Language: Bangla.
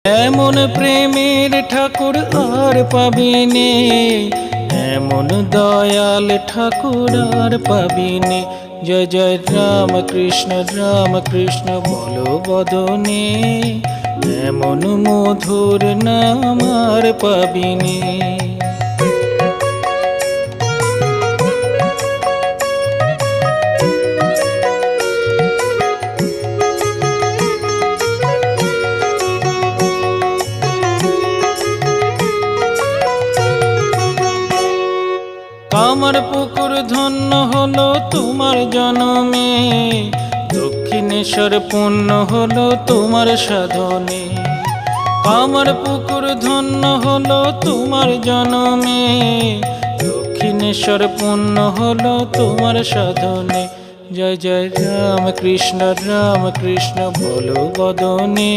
এমন প্রেমের ঠাকুর আর পাবিনে, এমন দয়াল ঠাকুর আর পাবিনে। জয় জয় রাম কৃষ্ণ বলো বদনে, এমন মধুর নাম আর পাবিনে। কামার পুকুর ধন্য হলো তোমার জনমে, দক্ষিণেশ্বর পূর্ণ হলো তোমার সাধনে। কামার পুকুর ধন্য হলো তোমার জনমে, দক্ষিণেশ্বর পূর্ণ হলো তোমার সাধনে। জয় জয় রাম কৃষ্ণ বলো বদনে,